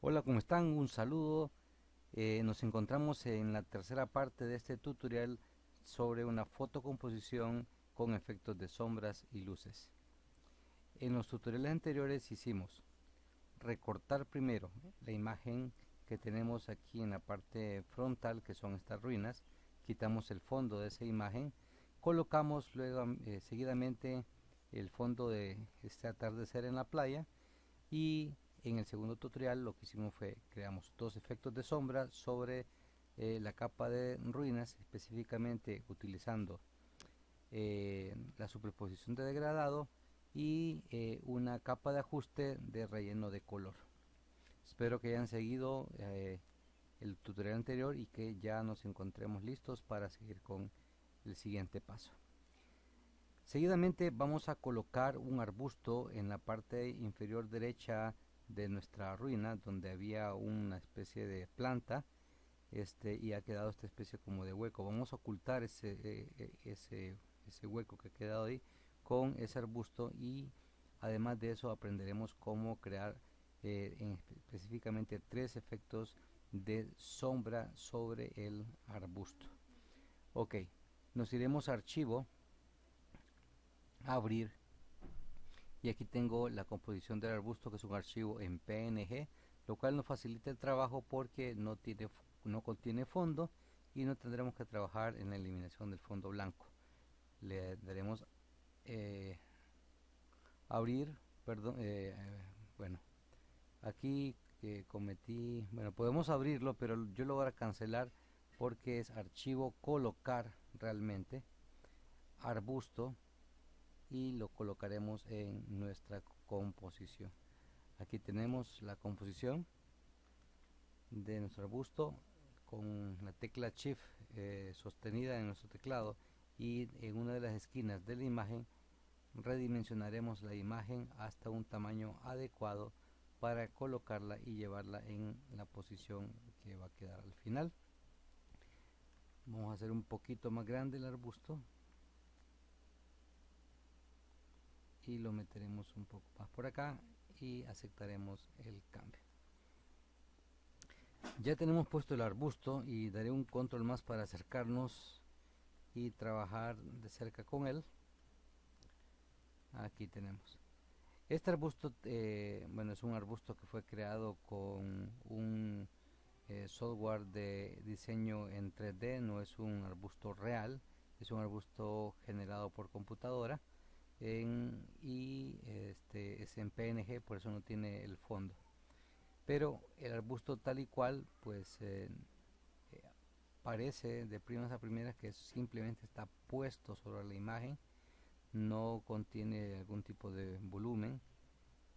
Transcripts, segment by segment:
Hola, ¿cómo están? Un saludo. Nos encontramos en la tercera parte de este tutorial sobre una fotocomposición con efectos de sombras y luces. En los tutoriales anteriores hicimos recortar primero la imagen que tenemos aquí en la parte frontal, que son estas ruinas. Quitamos el fondo de esa imagen, colocamos luego seguidamente el fondo de este atardecer en la playa, y en el segundo tutorial lo que hicimos fue creamos dos efectos de sombra sobre la capa de ruinas, específicamente utilizando la superposición de degradado y una capa de ajuste de relleno de color. Espero que hayan seguido el tutorial anterior y que ya nos encontremos listos para seguir con el siguiente paso. Seguidamente vamos a colocar un arbusto en la parte inferior derecha de nuestra ruina, donde había una especie de planta, y ha quedado esta especie como de hueco. Vamos a ocultar ese hueco que ha quedado ahí con ese arbusto, y además de eso aprenderemos cómo crear específicamente tres efectos de sombra sobre el arbusto. Ok, nos iremos a archivo, a abrir, y aquí tengo la composición del arbusto, que es un archivo en PNG, lo cual nos facilita el trabajo porque no contiene fondo y no tendremos que trabajar en la eliminación del fondo blanco. Le daremos eh, abrir, perdón, bueno, aquí cometí, bueno, podemos abrirlo, pero yo lo voy a cancelar porque es archivo colocar realmente, arbusto, y lo colocaremos en nuestra composición. Aquí tenemos la composición de nuestro arbusto con la tecla Shift sostenida en nuestro teclado, y en una de las esquinas de la imagen redimensionaremos la imagen hasta un tamaño adecuado para colocarla y llevarla en la posición que va a quedar al final. Vamos a hacer un poquito más grande el arbusto y lo meteremos un poco más por acá y aceptaremos el cambio. Ya tenemos puesto el arbusto y daré un control más para acercarnos y trabajar de cerca con él. Aquí tenemos este arbusto. Bueno, es un arbusto que fue creado con un software de diseño en 3D. No es un arbusto real, es un arbusto generado por computadora y es en PNG, por eso no tiene el fondo. Pero el arbusto tal y cual, pues eh, parece de primas a primeras que simplemente está puesto sobre la imagen, no contiene algún tipo de volumen,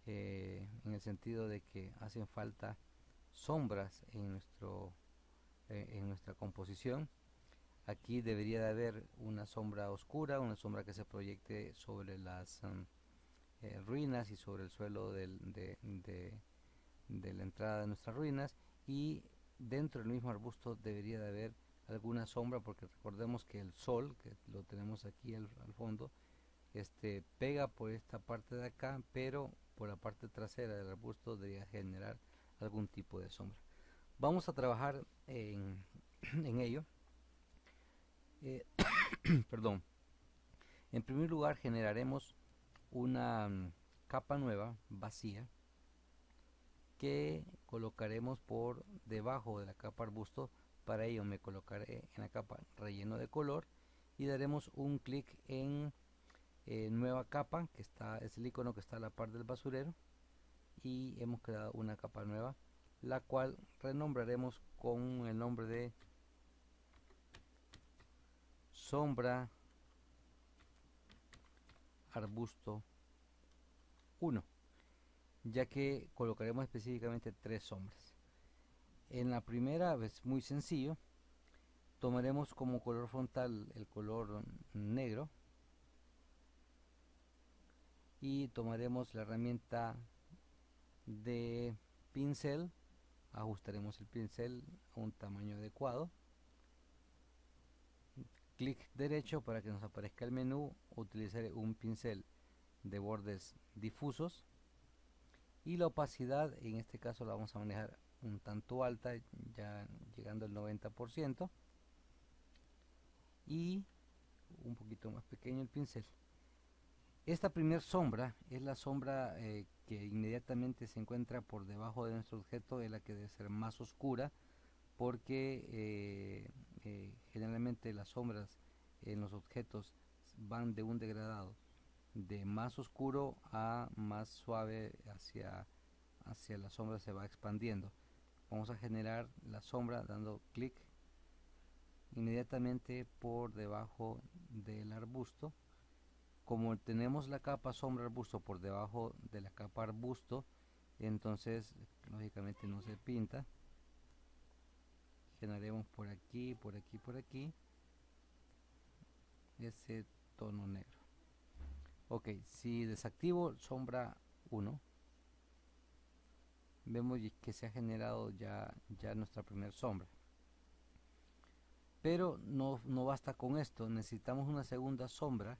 en el sentido de que hacen falta sombras en nuestra composición. Aquí debería de haber una sombra oscura, una sombra que se proyecte sobre las ruinas y sobre el suelo de la entrada de nuestras ruinas, y dentro del mismo arbusto debería de haber alguna sombra, porque recordemos que el sol, que lo tenemos aquí al fondo, pega por esta parte de acá, pero por la parte trasera del arbusto debería generar algún tipo de sombra. Vamos a trabajar en ello. Eh, Perdón. En primer lugar generaremos una capa nueva vacía que colocaremos por debajo de la capa arbusto. Para ello me colocaré en la capa relleno de color y daremos un clic en nueva capa, que es el icono que está a la par del basurero, y hemos creado una capa nueva, la cual renombraremos con el nombre de sombra arbusto 1, ya que colocaremos específicamente tres sombras. En la primera es muy sencillo, tomaremos como color frontal el color negro y tomaremos la herramienta de pincel, ajustaremos el pincel a un tamaño adecuado, clic derecho para que nos aparezca el menú, utilizaré un pincel de bordes difusos Y la opacidad en este caso la vamos a manejar un tanto alta, ya llegando al 90%, y un poquito más pequeño el pincel. Esta primer sombra es la sombra que inmediatamente se encuentra por debajo de nuestro objeto, es la que debe ser más oscura, porque generalmente las sombras en los objetos van de un degradado de más oscuro a más suave, hacia la sombra se va expandiendo. Vamos a generar la sombra dando clic inmediatamente por debajo del arbusto. Como tenemos la capa sombra arbusto por debajo de la capa arbusto, entonces lógicamente no se pinta. Generaremos por aquí, por aquí, por aquí ese tono negro. Ok, si desactivo sombra 1, vemos que se ha generado ya nuestra primera sombra. Pero no basta con esto, necesitamos una segunda sombra,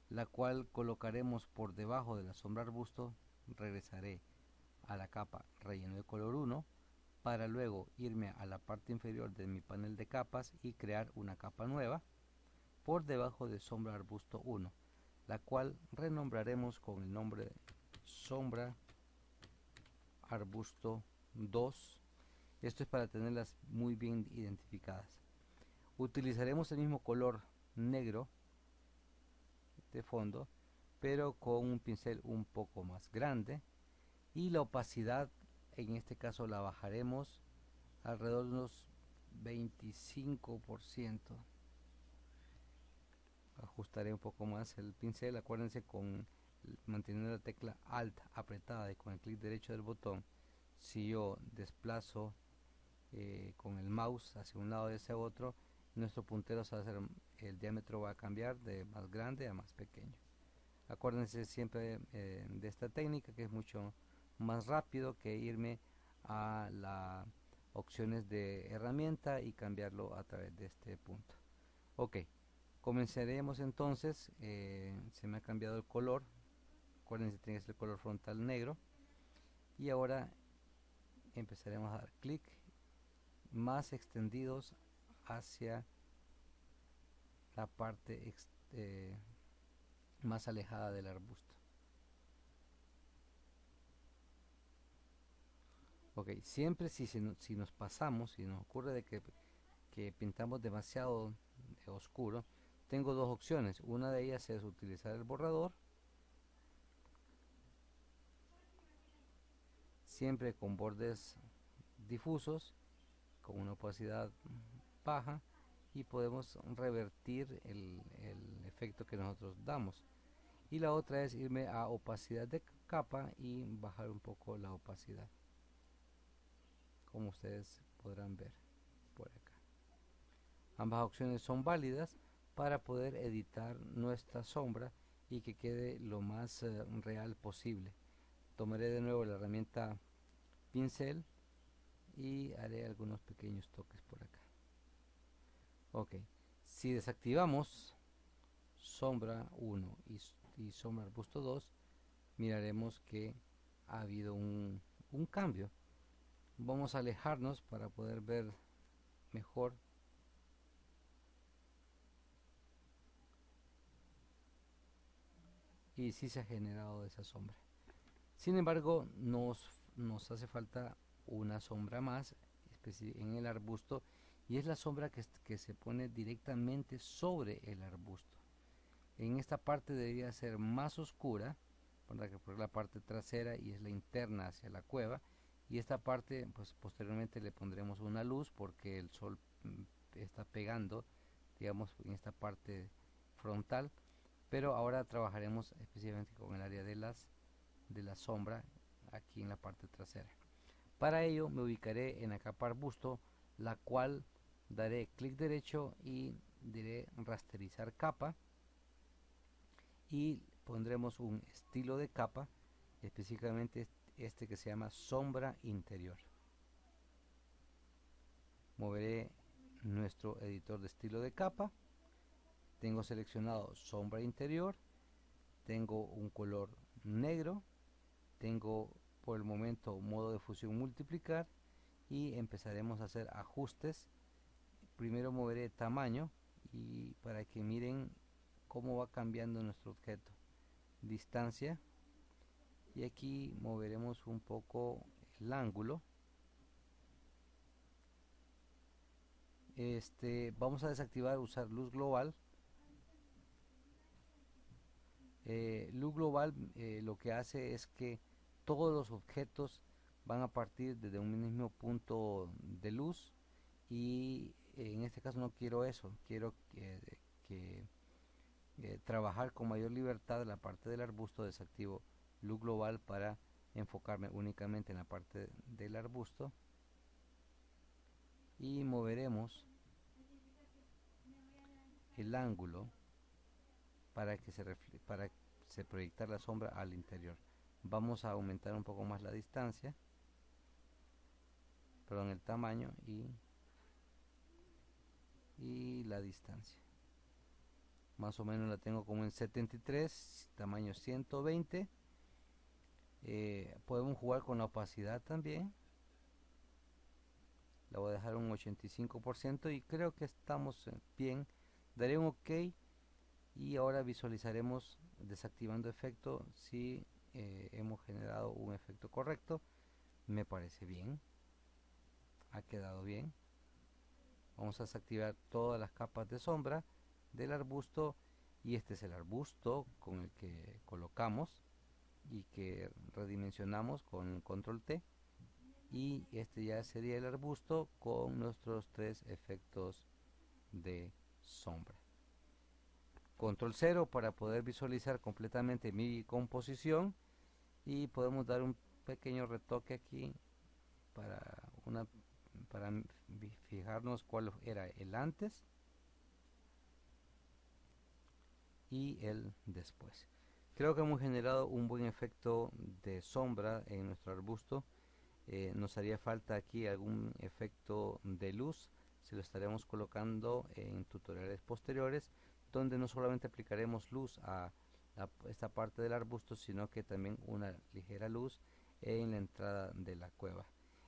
la cual colocaremos por debajo de la sombra arbusto. Regresaré a la capa relleno de color 1 para luego irme a la parte inferior de mi panel de capas y crear una capa nueva por debajo de sombra arbusto 1, la cual renombraremos con el nombre de sombra arbusto 2. Esto es para tenerlas muy bien identificadas. Utilizaremos el mismo color negro de fondo, pero con un pincel un poco más grande, y la opacidad en este caso la bajaremos alrededor de unos 25%. Ajustaré un poco más el pincel. Acuérdense, manteniendo la tecla Alt apretada y con el clic derecho del botón, si yo desplazo con el mouse hacia un lado y hacia otro, nuestro puntero se va a hacer, el diámetro va a cambiar de más grande a más pequeño. Acuérdense siempre de esta técnica, que es mucho más rápido que irme a las opciones de herramienta y cambiarlo a través de este punto. Ok, comenzaremos entonces. Se me ha cambiado el color. Acuérdense, tiene que ser el color frontal negro. Y ahora empezaremos a dar clic más extendidos hacia la parte más alejada del arbusto. Ok, siempre si nos pasamos, si nos ocurre de que pintamos demasiado oscuro, tengo dos opciones. Una de ellas es utilizar el borrador, siempre con bordes difusos, con una opacidad baja, y podemos revertir el efecto que nosotros damos. Y la otra es irme a opacidad de capa y bajar un poco la opacidad, como ustedes podrán ver por acá. Ambas opciones son válidas para poder editar nuestra sombra y que quede lo más real posible. Tomaré de nuevo la herramienta pincel y haré algunos pequeños toques por acá. Ok, si desactivamos sombra 1 y sombra arbusto 2, miraremos que ha habido un cambio. Vamos a alejarnos para poder ver mejor. Y sí se ha generado esa sombra. Sin embargo, nos hace falta una sombra más en el arbusto, y es la sombra que se pone directamente sobre el arbusto. En esta parte debería ser más oscura, por la parte trasera, y es la interna hacia la cueva, y esta parte pues posteriormente le pondremos una luz porque el sol está pegando, digamos, en esta parte frontal. Pero ahora trabajaremos específicamente con el área de la sombra aquí en la parte trasera. Para ello me ubicaré en la capa arbusto, la cual daré clic derecho y diré rasterizar capa, y pondremos un estilo de capa, específicamente este que se llama sombra interior. Moveré nuestro editor de estilo de capa. Tengo seleccionado sombra interior, tengo un color negro, tengo por el momento modo de fusión multiplicar y empezaremos a hacer ajustes. Primero moveré tamaño y para que miren cómo va cambiando nuestro objeto. Distancia, y aquí moveremos un poco el ángulo. Vamos a desactivar usar luz global. Luz global lo que hace es que todos los objetos van a partir desde un mismo punto de luz, y en este caso no quiero eso, quiero que trabajar con mayor libertad la parte del arbusto. Desactivo luz global para enfocarme únicamente en la parte del arbusto y moveremos el ángulo para que se proyectar la sombra al interior. Vamos a aumentar un poco más la distancia, perdón, el tamaño y la distancia. Más o menos la tengo como en 73, tamaño 120. Podemos jugar con la opacidad también. La voy a dejar un 85% y creo que estamos bien. Daré un OK y ahora visualizaremos desactivando efecto si hemos generado un efecto correcto. Me parece bien, ha quedado bien. Vamos a desactivar todas las capas de sombra del arbusto, y este es el arbusto con el que colocamos y que redimensionamos con control T, y este ya sería el arbusto con nuestros tres efectos de sombra. Control 0 para poder visualizar completamente mi composición, y podemos dar un pequeño retoque aquí para fijarnos cuál era el antes y el después. Creo que hemos generado un buen efecto de sombra en nuestro arbusto. Nos haría falta aquí algún efecto de luz, se lo estaremos colocando en tutoriales posteriores, donde no solamente aplicaremos luz a esta parte del arbusto, sino que también una ligera luz en la entrada de la cueva.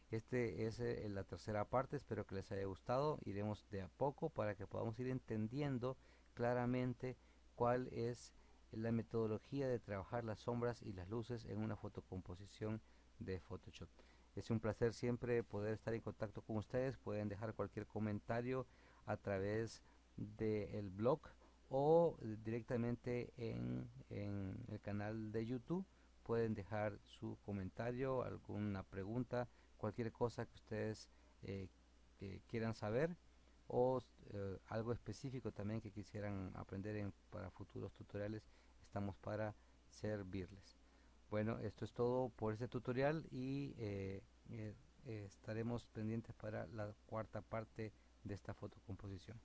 Este es la tercera parte, espero que les haya gustado. Iremos de a poco para que podamos ir entendiendo claramente cuál es la metodología de trabajar las sombras y las luces en una fotocomposición de Photoshop. Es un placer siempre poder estar en contacto con ustedes. Pueden dejar cualquier comentario a través del blog o directamente en el canal de YouTube. Pueden dejar su comentario, alguna pregunta, cualquier cosa que ustedes quieran saber, o algo específico también que quisieran aprender para futuros tutoriales. Estamos para servirles. Bueno, esto es todo por este tutorial, y estaremos pendientes para la cuarta parte de esta fotocomposición.